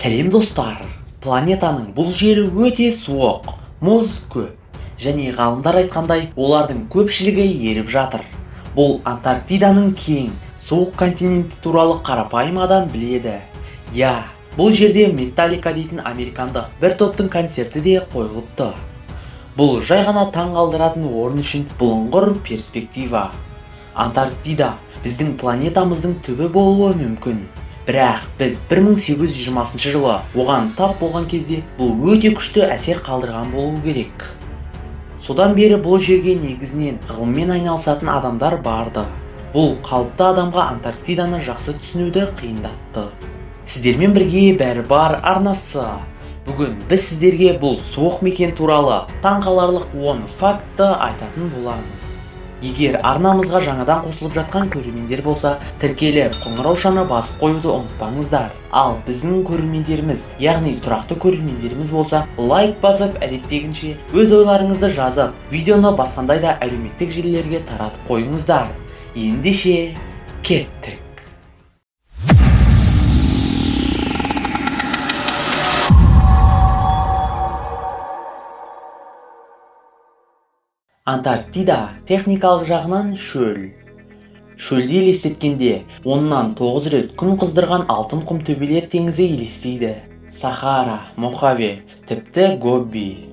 Сәлем достар! Планетаның бұл жері өте суық, мұз көп. Және ғалымдар айтқандай, олардың көпшілігі еріп жатыр. Бұл Антарктиданың кең, суық континенті туралы қарапайым адам біледі. Бұл жерде Металлика дейтін американдық бір топтың концерті де қойылыпты. Бұл жай ғана таң қалдыратын орын үшін бұлыңғыр перспектива. Антарктида біздің планетамыздың түбі болуы мүмкін. Бірақ біз 1820 жылы оған тап болған кезде бұл өте күшті әсер қалдырған болу керек. Содан бері бұл жерге негізінен ғылыммен айналысатын адамдар барды. Бұл қалыпты адамға Антарктиданы жақсы түсінуді қиындатты. Сіздермен бірге бәрі бар арнасы. Бүгін біз сіздерге бұл суық мекен туралы таңқаларлық 10 факті айтатын боламыз. Егер арнамызға жаңадан қосылып жатқан көрермендер болса, тіркеліп қоңыраушаны басып қоюды ұмытпаңыздар. Ал біздің көрермендеріміз, яғни тұрақты көрермендеріміз болса, лайк басып, әдеттегінше өз ойларыңызды жазып, видеоны басқандай да әлеуметтік желілерге таратып қойыңыздар. Ендеше кеттік. Антарктида техникалық жағынан шөл. Шөлді елестеткенде, оннан 9 рет күн қыздырған алтын құм төбелер теңізі елестейді. Сахара, Мохаве, тіпті Гобби.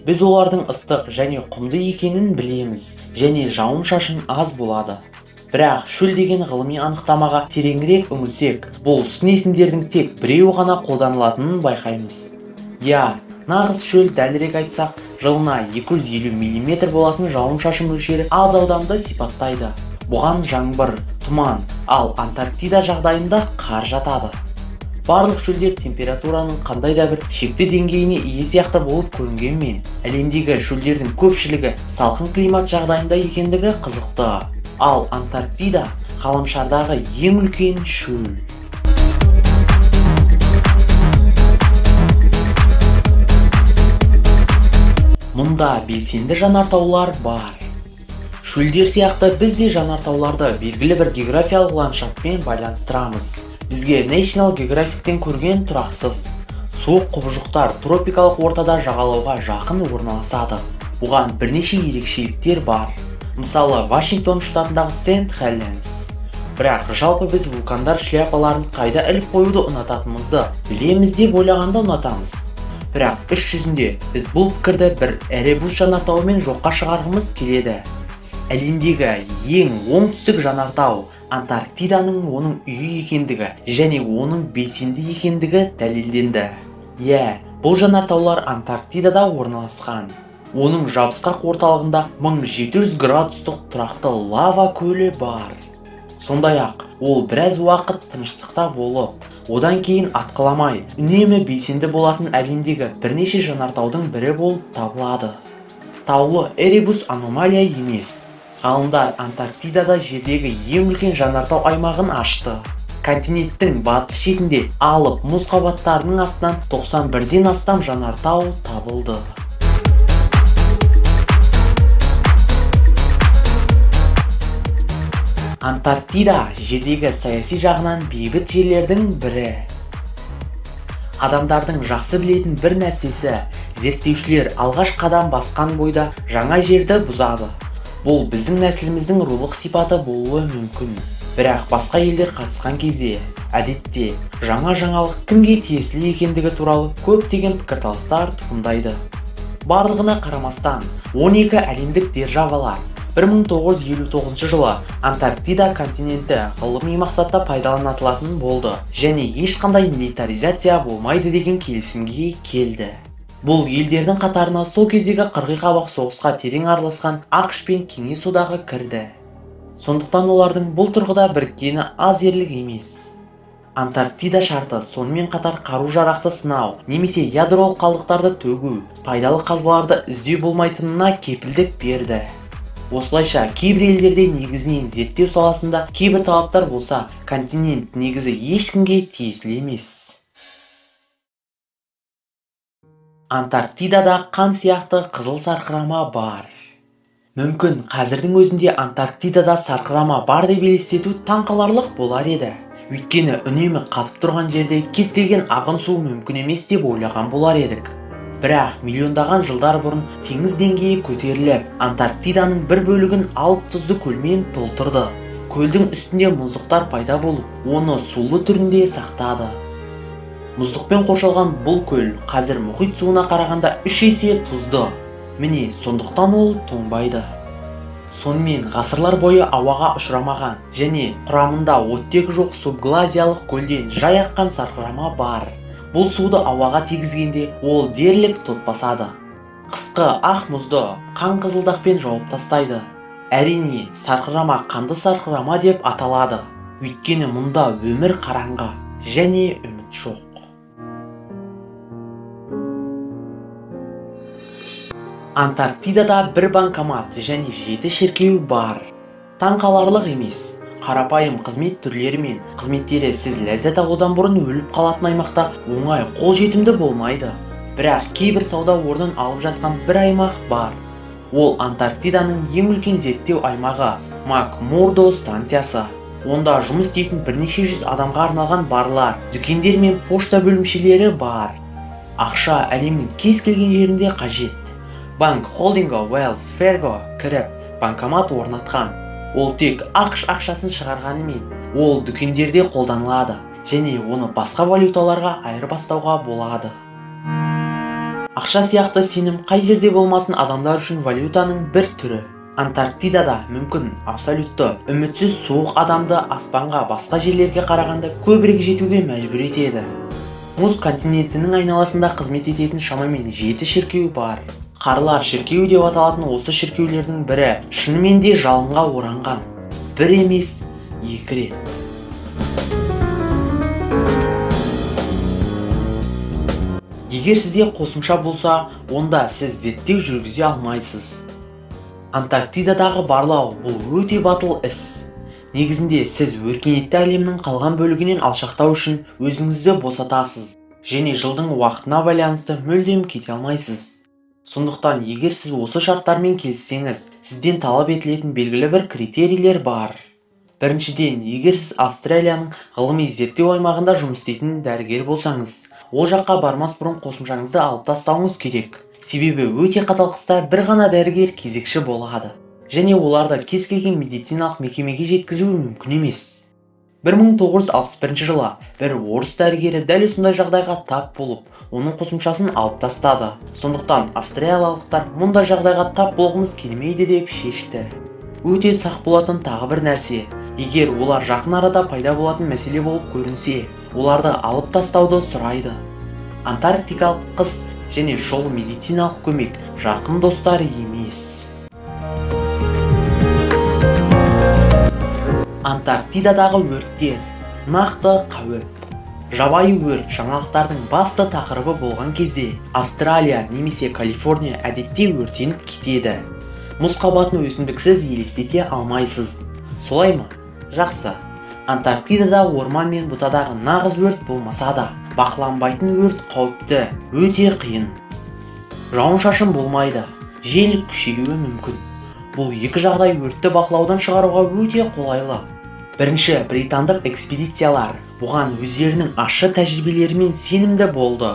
Біз олардың ыстық және құмды екенін білеміз, және жауын-шашын аз болады. Бірақ шөл деген ғылыми анықтамаға тереңірек үңілсек, бұл сын есімдердің тек біреуі ғана қолданылатынын байқаймыз. Нағыз шөл, дәлірек айтсақ, жылына 250 мм болатын жауын-шашын мөлшері аз ауданды сипаттайды. Бұған жаңбыр, тұман, ал Антарктида жағдайында қар жатады. Барлық шөлдер температураның қандай да бір шекті деңгейіне ие сияқты болып көрінгенмен, әлемдегі шөлдердің көпшілігі салқын климат жағдайында екендігі қызықты. Ал Антарктида ғаламшардағы ең үлкен шөл. Мұнда белсенді жанартаулар бар. Шөлдер сияқты біз де жанартауларды белгілі бір географиялық ландшафтпен байланыстырамыз. Бізге National Geographic'тен көрген тұрақсыз, суық құбыжықтар тропикалық ортада жағалауға жақын орналасады. Бұған бірнеше ерекшеліктер бар. Мысалы, Вашингтон штатындағы Сент-Хеленс. Бірақ жалпы біз вулкандар шляпаларын қайда іліп қоюды ұнататынымызды білеміз деп ойлағанды ұнатамыз. Бірақ іс жүзінде біз бұл пікірді бір Эребус жанартауымен жоққа шығарғымыз келеді. Әлемдегі ең оңтүстік жанартау Антарктиданың оның үйі екендігі және оның белсенді екендігі дәлелденді. Бұл жанартаулар Антарктидада орналасқан. Оның жабысқақ орталығында 1700 градустық тұрақты лава көлі бар. Сондай-ақ, ол біраз уақыт тыныштықта болып, одан кейін атқыламай, үнемі белсенді болатын әлемдегі бірнеше жанартаудың бірі болып табылады. Таулы Эребус аномалия емес. Ғалымдар Антарктидада жердегі ең үлкен жанартау аймағын ашты. Континенттің батыс шетінде алып мұз қабаттарының астынан 91-ден астам жанартау табылды. Антарктида жердегі саяси жағынан бейбіт жерлердің бірі. Адамдардың жақсы білетін бір нәрсесі, зерттеушілер алғаш қадам басқан бойда жаңа жерді бұзады. Бұл біздің нәсіліміздің рулық сипаты болуы мүмкін. Бірақ басқа елдер қатысқан кезде, әдетте, жаңа жаңалық кімге тиесілі екендігі туралы көптеген пікірталастар туындайды. Барлығына қарамастан, 12 әлемдік державалар 1959 жылы Антарктида континенті ғылыми мақсатта пайдаланылатын болды және ешқандай милитаризация болмайды деген келісімге келді. Бұл елдердің қатарына сол кездегі қырғи қабақ соғысқа терең араласқан ақш пен Кеңес одағы кірді. Сондықтан олардың бұл тұрғыда біріккені аз ерлік емес. Антарктида шарты сонымен қатар қару-жарақты сынау немесе ядролық қалдықтарды төгу, пайдалы қазбаларды іздеу болмайтынына кепілдік берді. Осылайша кейбір елдерде негізінен зерттеу саласында кейбір талаптар болса, континент негізі ешкімге тиесілі емес. Антарктидада қан сияқты қызыл сарқырама бар. Мүмкін қазірдің өзінде Антарктидада сарқырама бар деп елестету таңқаларлық болар еді. Өйткені үнемі қатып тұрған жерде кез келген ағын су мүмкін емес деп ойлаған болар едік. Бірақ миллиондаған жылдар бұрын теңіз деңгейі көтеріліп, Антарктиданың бір бөлігін алып тұзды көлмен толтырды. Көлдің үстінде мұздықтар пайда болып, оны сулы түрінде сақтады. Мұздықпен қоршалған бұл көл қазір мұхит суына қарағанда 3 есе тұзды. Міне, сондықтан ол тоңбайды. Сонымен ғасырлар бойы ауаға ұшырамаған және құрамында оттегі жоқ субглазиялық көлден жай аққан сарқырама бар. Бұл суды ауаға тигізгенде ол дерлік тотбасады. Қысқы ақ мұзды қан қызылдақпен жауып тастайды. Әрине, сарқырама қанды сарқырама деп аталады. Өйткені мұнда өмір қараңғы және үміт жоқ. Антарктидада бір банкомат және 7 шіркеу бар. Таңқаларлық емес. Қарапайым қызмет түрлері мен қызметтері сіз ләззат алудан бұрын өліп қалатын аймақта оңай қолжетімді болмайды. Бірақ кейбір сауда орнын алып жатқан бір аймақ бар. Ол Антарктиданың ең үлкен зерттеу аймағы Мак-Мурдо станциясы. Онда жұмыс істейтін бірнеше жүз адамға арналған барлар, дүкендер мен пошта бөлімшелері бар. Ақша әлемнің кез келген жерінде қажет. Банк холдингі Wells Fargo кіріп, банкомат орнатқан. Ол тек ақш ақшасын шығарғанымен, ол дүкендерде қолданылады және оны басқа валюталарға айырбастауға болады. Ақша сияқты сенім қай жерде болмасын адамдар үшін валютаның бір түрі. Антарктидада мүмкін абсолютті үмітсіз суық адамды аспанға басқа жерлерге қарағанда көбірек жетуге мәжбүр етеді. Мұз континентінің айналасында қызмет ететін шамамен 7 шіркеу бар. Қарлар шіркеуі деп аталатын осы шіркеулердің бірі шынымен де жалынға оранған. Бір емес, 2 рет. Егер сізде қосымша болса, онда сіз зерттеу жүргізе алмайсыз. Антарктидадағы барлау бұл өте батыл іс. Негізінде сіз өркениетті әлемнің қалған бөлігінен алшақтау үшін өзіңізді босатасыз және жылдың уақытына байланысты мүлдем кете алмайсыз. Сондықтан, егер сіз осы шарттармен келіссеңіз, сізден талап етілетін белгілі бір критерийлер бар. Біріншіден, егер сіз Австралияның ғылыми зерттеу аймағында жұмыс істейтін дәрігер болсаңыз, ол жаққа бармас бұрын қосымшаңызды алып тастауыңыз керек. Себебі өте қатал қыста бір ғана дәрігер кезекші болады. Және оларды кез келген медициналық мекемеге жеткізуі мүмкін емес. 1961 жылы бір орыс дәрігері дәл осындай жағдайға тап болып, оның қосымшасын алып тастады. Сондықтан австриялықтар мұндай жағдайға тап болғымыз келмейді деп шешті. Өте сақ болатын тағы бір нәрсе, егер олар жақын арада пайда болатын мәселе болып көрінсе, оларды алып тастауды сұрайды. Антарктикалық қыс және шұғыл медициналық көмек жақын достар емес. Антарктидадағы өрттер нақты қауіп. Жабайы өрт жаңалықтардың басты тақырыбы болған кезде Австралия немесе Калифорния әдетте өртеніп кетеді. Мұз қабатын өсімдіксіз елестете алмайсыз. Солай ма? Жақсы. Антарктидада орман мен бұтадағы нағыз өрт болмаса да, бақыланбайтын өрт қауіпті, өте қиын. Жауын-шашын болмайды, жел күшеюі мүмкін. Бұл екі жағдай өртті бақылаудан шығаруға өте қолайлы. Бірінші, британдық экспедициялар бұған өздерінің ащы тәжірибелерімен сенімді болды.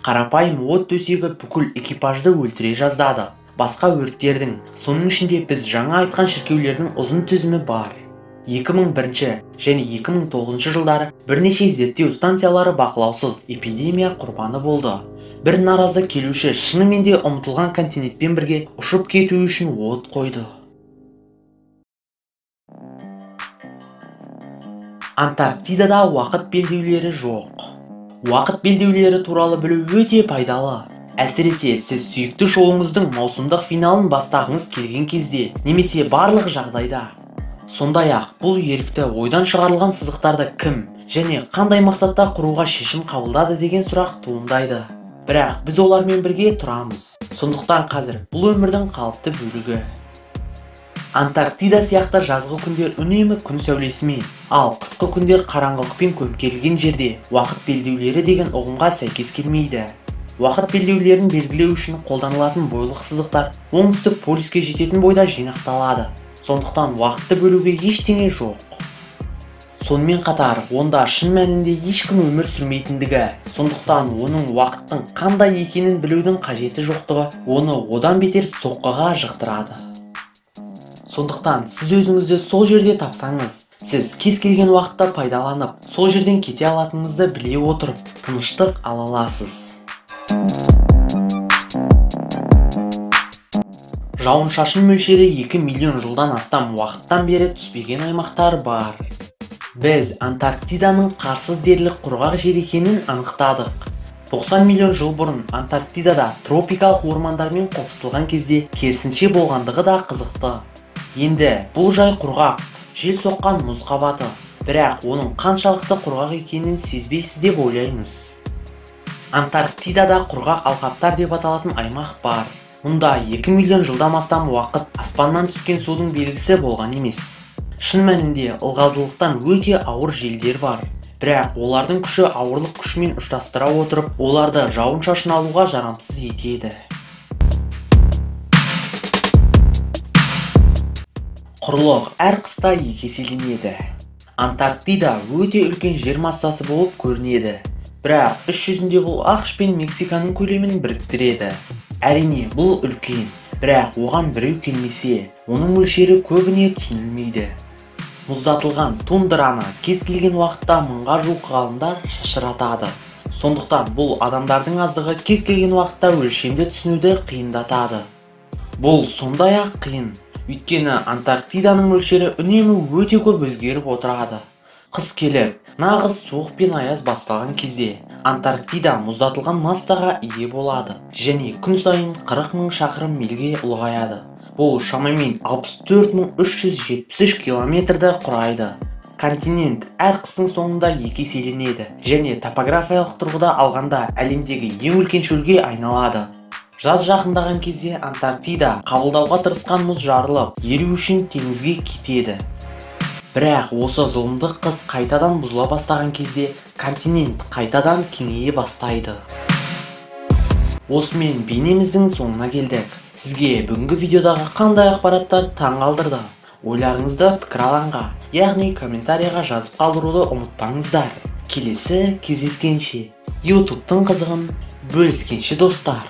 Қарапайым от төсегі бүкіл экипажды өлтіре жаздады. Басқа өрттердің, соның ішінде біз жаңа айтқан шіркеулердің ұзын тізімі бар. 2001 және 2009 жылдары бірнеше зерттеу станциялары бақылаусыз эпидемия құрбаны болды. Бір наразы келуші шынымен де ұмытылған континентпен бірге ұшып кету үшін от қойды. Антарктидада уақыт белдеулері жоқ. Уақыт белдеулері туралы білу өте пайдалы. Әсіресе сіз сүйікті шоуыңыздың маусымдық финалын бастағыңыз келген кезде, немесе барлық жағдайда. Сондай-ақ, бұл ерікті ойдан шығарылған сызықтарды кім және қандай мақсатта құруға шешім қабылдады деген сұрақ туындайды. Бірақ біз олармен бірге тұрамыз. Сондықтан қазір бұл өмірдің қалыпты бөлігі. Антарктида сияқты жазғы күндер үнемі күн сәулесімен, ал қысқы күндер қараңғылықпен көмкерілген жерде уақыт белдеулері деген ұғымға сәйкес келмейді. Уақыт белдеулерін белгілеу үшін қолданылатын бойлық сызықтар оңтүстік полюске жететін бойда жинақталады. Сондықтан уақытты бөлуге ештеңе жоқ. Сонымен қатар, онда шын мәнінде ешкім өмір сүрмейтіндігі, сондықтан оның уақыттың қандай екенін білудің қажеті жоқтығы оны одан бетер соққыға жықтырады. Сондықтан сіз өзіңізді сол жерде тапсаңыз, сіз кез келген уақытта пайдаланып, сол жерден кете алатыныңызды біле отырып, тыныштық ала аласыз. Жауын-шашын мөлшері 2 миллион жылдан астам уақыттан бері түспеген аймақтар бар. Біз Антарктиданың қарсыз дерлік құрғақ жер екенін анықтадық. 90 миллион жыл бұрын Антарктидада тропикалық ормандармен қопсылған кезде керісінше болғандығы да қызықты. Енді бұл жай құрғақ, жел соққан мұз қабаты, бірақ оның қаншалықты құрғақ екенін сезбейсіз деп ойлаймыз. Антарктидада құрғақ алқаптар деп аталатын аймақ бар. Мұнда 2 миллион жылдан астам уақыт аспаннан түскен судың белгісі болған емес. Шын мәнінде ылғалдылықтан өте ауыр желдер бар, бірақ олардың күші ауырлық күшімен ұштастыра отырып, оларды жауын-шашын алуға жарамсыз етеді. Құрлық әр қыста 2 еселенеді. Антарктида өте үлкен жер массасы болып көрінеді, бірақ іс жүзінде бұл ақш пен Мексиканың көлемін біріктіреді. Әрине, бұл үлкен, бірақ оған біреу келмесе, оның мөлшері көбіне түсінілмейді. Мұздатылған тундраны кез келген уақытта мыңға жуық ғалымдар шашыратады. Сондықтан бұл адамдардың аздығы кез келген уақытта өлшемді түсінуді қиындатады. Бұл сондай-ақ қиын, өйткені Антарктиданың мөлшері үнемі өте көп өзгеріп отырады. Қыс келіп, нағыз суық пен аяз басталған кезде Антарктида мұздатылған массаға ие болады және күн сайын 40 000 шақырым мильге ұлғаяды. Бұл шамамен 64.373 километрді құрайды. Континент әр қыстың соңында 2 еселенеді және топографиялық тұрғыда алғанда әлемдегі ең үлкен шөлге айналады. Жаз жақындаған кезде Антарктида қабылдауға тырысқан мұз жарылып, еру үшін теңізге кетеді. Бірақ осы зұлымдық қыс қайтадан бұзыла бастаған кезде континент қайтадан кеңейе бастайды. Осымен бейнеміздің соңына келдік. Сізге бүгінгі видеодағы қандай ақпараттар таңғалдырды? Ойларыңызды пікір алаңға, яғни комментарияға жазып қалдыруды ұмытпаңыздар. Келесі кездескенше, YouTube-тың қызығын бөліскенше достар.